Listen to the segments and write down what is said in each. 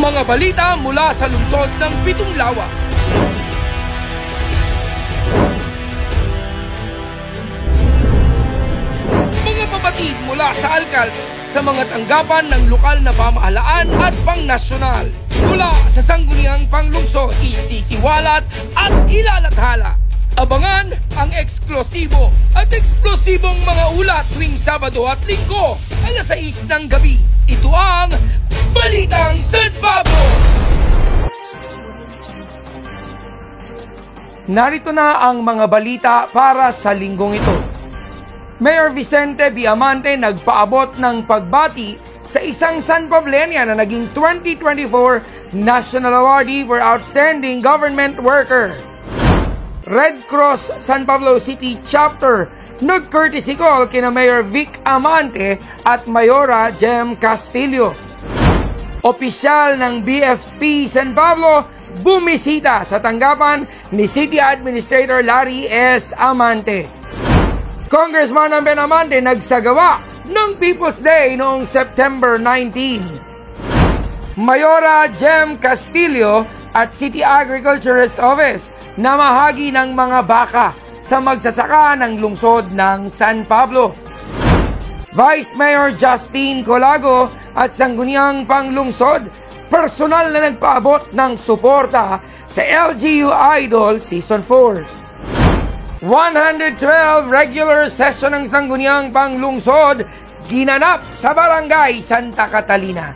Mga balita mula sa lungsod ng Pitong Lawa. Mga pabatid mula sa alkalde sa mga tanggapan ng lokal na pamahalaan at pangnasyonal. Mula sa sangguniang panglungsod, isisiwalat at ilalathala. Abangan ang eksklusibo at eksplosibong mga ulat tuwing Sabado at Linggo, alas 6 ng gabi. Ito ang Balitang San Pablo! Narito na ang mga balita para sa linggong ito. Mayor Vicente Viamante nagpaabot ng pagbati sa isang San Pablenia na naging 2024 National Awardee for Outstanding Government Worker. Red Cross San Pablo City Chapter nag-courtesy call kina Mayor Vic Amante at Mayora Jem Castillo. Opisyal ng BFP San Pablo bumisita sa tanggapan ni City Administrator Larry S. Amante. Congressman Ben Amante nagsagawa ng People's Day noong September 19. Mayora Jem Castillo at City Agriculturist Office namahagi ng mga baka sa magsasaka ng lungsod ng San Pablo. Vice Mayor Justine Colago at Sangguniang Panglungsod personal na nagpaabot ng suporta sa LGU Idol Season 4. 112 regular session ng Sangguniang Panglungsod ginanap sa Barangay Santa Catalina.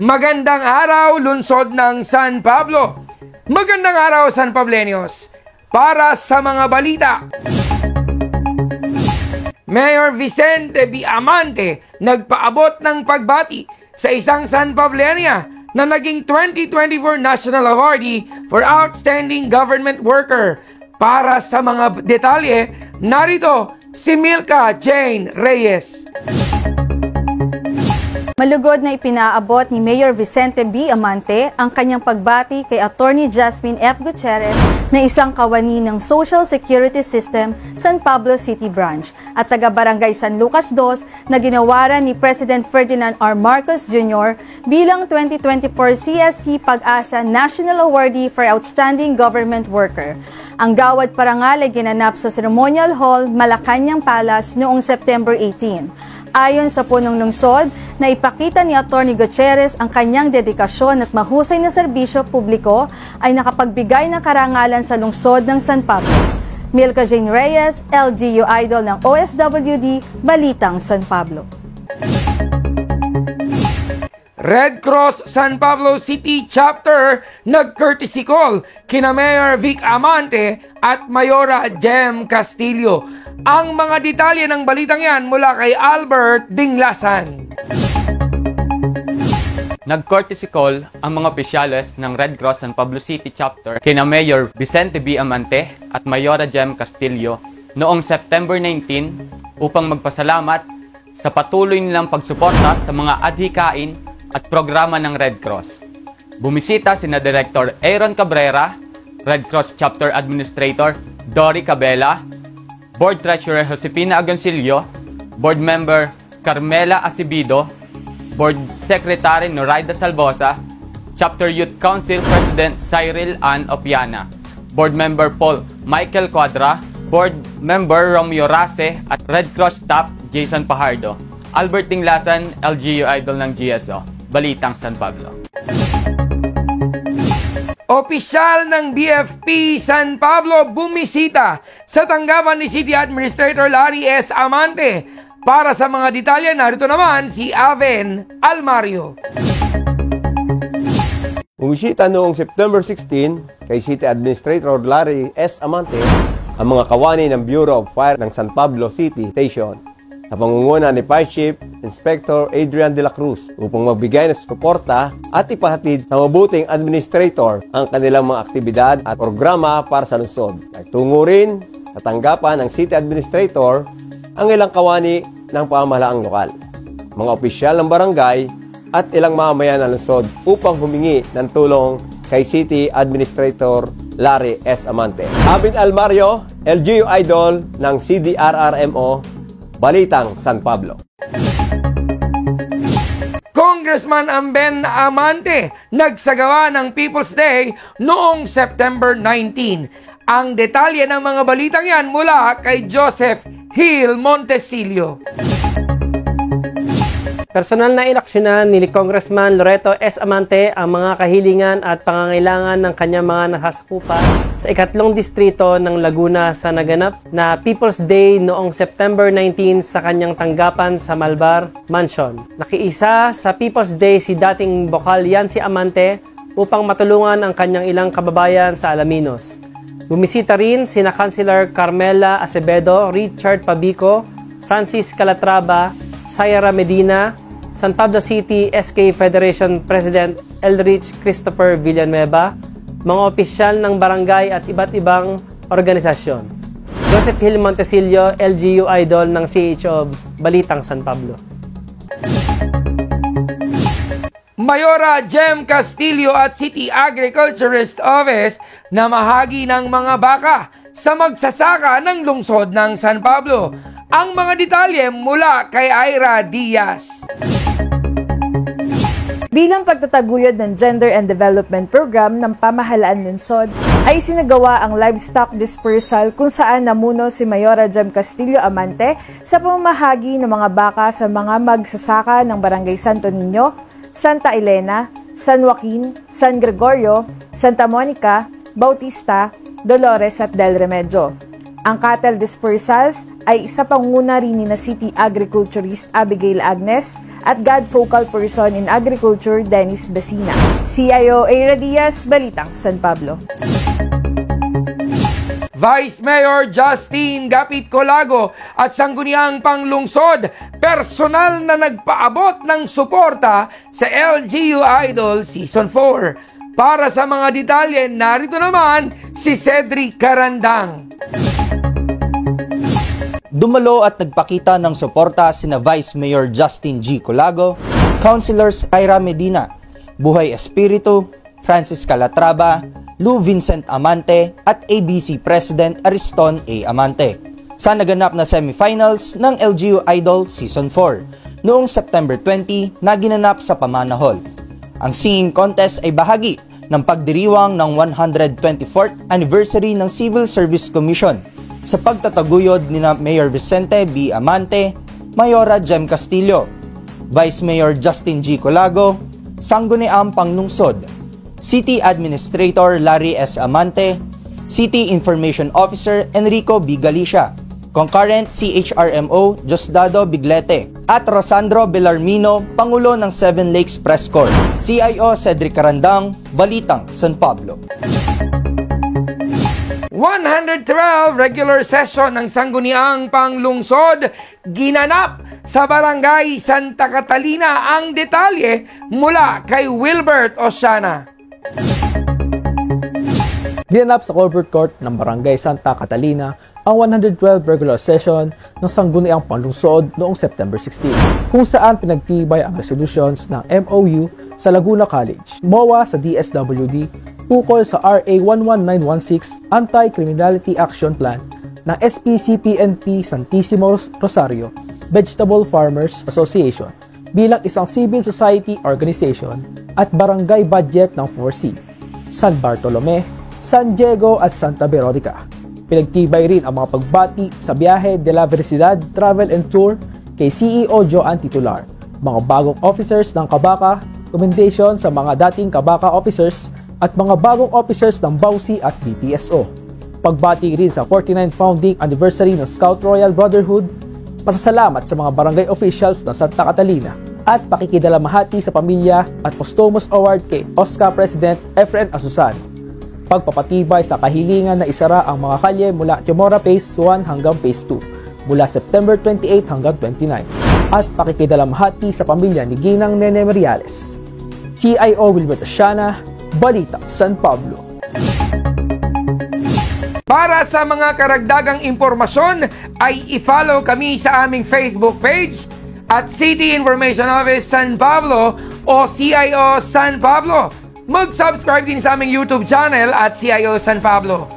Magandang araw, lungsod ng San Pablo! Magandang araw, San Pableños! Para sa mga balita, Mayor Vicente Viamante nagpaabot ng pagbati sa isang San Pablenia na naging 2024 National Awardee for Outstanding Government Worker. Para sa mga detalye, narito si Milka Jane Reyes. Malugod na ipinaabot ni Mayor Vicente Viamante ang kanyang pagbati kay Attorney Jasmine F. Gutierrez na isang kawani ng Social Security System San Pablo City Branch at taga-barangay San Lucas II na ginawaran ni President Ferdinand R. Marcos Jr. bilang 2024 CSC Pag-asa National Awardee for Outstanding Government Worker. Ang gawad parangal ay ginanap sa Ceremonial Hall, Malacañang Palace noong September 18. Ayon sa punong lungsod, na ipakita ni Atty. Gutierrez ang kanyang dedikasyon at mahusay na serbisyo publiko ay nakapagbigay ng karangalan sa lungsod ng San Pablo. Milka Jane Reyes, LGU Idol ng OSWD, Balitang San Pablo. Red Cross San Pablo City Chapter nag-courtesy call kina Mayor Vic Amante at Mayora Jem Castillo. Ang mga detalye ng balitang yan mula kay Albert Dinglasan. Nag-courtesy call ang mga opisyales ng Red Cross San Pablo City Chapter kina Mayor Vicente Viamante at Mayora Jem Castillo noong September 19 upang magpasalamat sa patuloy nilang pagsuporta sa mga adhikain at programa ng Red Cross. Bumisita sina Director Aaron Cabrera, Red Cross Chapter Administrator Dory Cabela, Board Treasurer Josefina Agoncillo, Board Member Carmela Acebido, Board Secretary Noraida Salvosa, Chapter Youth Council President Cyril Ann Opiana, Board Member Paul Michael Quadra, Board Member Romeo Rase at Red Cross Staff Jason Pajardo. Albert Dinglasan, LGU Idol ng GSO, Balitang San Pablo. Opisyal ng BFP San Pablo bumisita sa tanggapan ni City Administrator Larry S. Amante. Para sa mga detalye, narito naman si Aven Almario. Bumisita noong September 16 kay City Administrator Larry S. Amante ang mga kawani ng Bureau of Fire ng San Pablo City Station sa pangunguna ni Fire Chief Inspector Adrian de la Cruz upang magbigay ng suporta at ipahatid sa mabuting administrator ang kanilang mga aktibidad at programa para sa lungsod. Nagtungo rin sa tanggapan ng City Administrator ang ilang kawani ng pamahalaang lokal, mga opisyal ng barangay at ilang mamamayan ng lungsod upang humingi ng tulong kay City Administrator Larry S. Amante. Abin Almario, LGU Idol ng CDRRMO, Balitang San Pablo. Congressman Ben Amante nagsagawa ng People's Day noong September 19. Ang detalye ng mga balitang yan mula kay Joseph Hill Montesilio. Personal na inaksyonan ni Congressman Loreto S. Amante ang mga kahilingan at pangangailangan ng kanyang mga nasasakupan sa ikatlong distrito ng Laguna sa naganap na People's Day noong September 19 sa kanyang tanggapan sa Malvar Mansion. Nakiisa sa People's Day si dating bokal Yancy Amante upang matulungan ang kanyang ilang kababayan sa Alaminos. Bumisita rin sina Councilor Carmela Acevedo, Richard Pabico, Francis Calatrava, Sayra Medina, San Pablo City SK Federation President Elrich Christopher Villanueva, mga opisyal ng barangay at iba't ibang organisasyon. Joseph Hill Montesilio, LGU Idol ng CHO Balitang San Pablo. Mayora Jem Castillo at City Agriculturist Office na mahagi ng mga baka sa magsasaka ng lungsod ng San Pablo. Ang mga detalye mula kay Ira Diaz. Bilang pagtataguyod ng Gender and Development Program ng Pamahalaan Lungsod, ay sinagawa ang livestock dispersal kung saan namuno si Mayora Jem Castillo Amante sa pamamahagi ng mga baka sa mga magsasaka ng Barangay Santo Niño, Santa Elena, San Joaquin, San Gregorio, Santa Monica, Bautista, Dolores at Del Remedio. Ang cattle dispersals ay isa panguna rin ni na City Agriculturist Abigail Agnes at God Focal Person in Agriculture Dennis Besina. CIO Ira Diaz, Balitang San Pablo. Vice Mayor Justine Gapit Colago at Sangguniang Panglungsod, personal na nagpaabot ng suporta sa LGU Idol Season 4. Para sa mga detalye, narito naman si Cedric Carandang. Dumalo at nagpakita ng suporta sina Vice Mayor Justine G. Colago, Councilors Ira Medina, Buhay Espiritu, Francis Calatrava, Lou Vincent Amante at ABC President Ariston A. Amante sa naganap na semifinals ng LGU Idol Season 4 noong September 20 na ginanap sa Pamana Hall. Ang singing contest ay bahagi ng pagdiriwang ng 124th anniversary ng Civil Service Commission sa pagtataguyod ni Mayor Vicente B. Amante, Mayora Jem Castillo, Vice Mayor Justine G. Colago, Sangguniang Panglungsod, City Administrator Larry S. Amante, City Information Officer Enrico B. Galicia, Concurrent CHRMO Diosdado Biglete, at Rosandro Belarmino, Pangulo ng Seven Lakes Press Corps. CIO Cedric Carandang, Balitang San Pablo. 112 regular session ng Sangguniang Panglungsod ginanap sa Barangay Santa Catalina. Ang detalye mula kay Wilbert Oceana. Ginanap sa Corporate Court ng Barangay Santa Catalina ang 112 regular session ng Sangguniang Panglungsod noong September 16, kung saan pinagtibay ang resolutions ng MOU sa Laguna College, MOA sa DSWD, ukol sa RA 11916 Anti-Criminality Action Plan ng SPCPNP Santissimo Rosario Vegetable Farmers Association bilang isang civil society organization at barangay budget ng 4C, San Bartolome, San Diego at Santa Veronica. Pinagtibay rin ang mga pagbati sa Biyahe de la Felicidad Travel and Tour kay CEO Joan Titular, mga bagong officers ng Kabaka, commendation sa mga dating Kabaka officers at mga bagong officers ng BAUSI at BPSO. Pagbati rin sa 49th founding anniversary ng Scout Royal Brotherhood, pasasalamat sa mga barangay officials ng Santa Catalina, at pakikidalamhati sa pamilya at posthumous award kay OSCA President Efren Asusan. Pagpapatibay sa kahilingan na isara ang mga kalye mula Chamorro Phase 1 hanggang Phase 2 mula September 28 hanggang 29, at pakikidalamhati sa pamilya ni Ginang Nene Meriales. CIO Wilbert Oceana, Balita San Pablo. Para sa mga karagdagang impormasyon ay i-follow kami sa aming Facebook page at City Information Office San Pablo o CIO San Pablo. Mag-subscribe din sa aming YouTube channel at CIO San Pablo.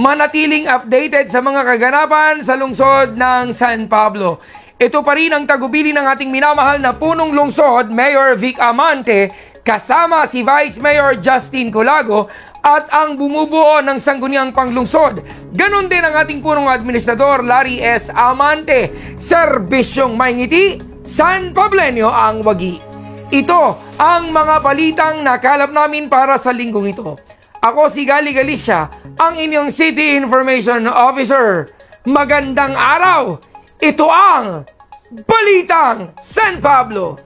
Manatiling updated sa mga kaganapan sa lungsod ng San Pablo. ito pa rin ang tagubilin ng ating minamahal na punong lungsod, Mayor Vic Amante, kasama si Vice Mayor Justin Colago at ang bumubuo ng sangguniang panglungsod. Ganon din ang ating punong administrador, Larry S. Amante. Serbisyong may ngiti, San Pablenyo ang wagi. Ito ang mga balitang nakalap namin para sa linggong ito. Ako si Gali Galicia, ang inyong City Information Officer. Magandang araw! Ito ang Balitang San Pablo!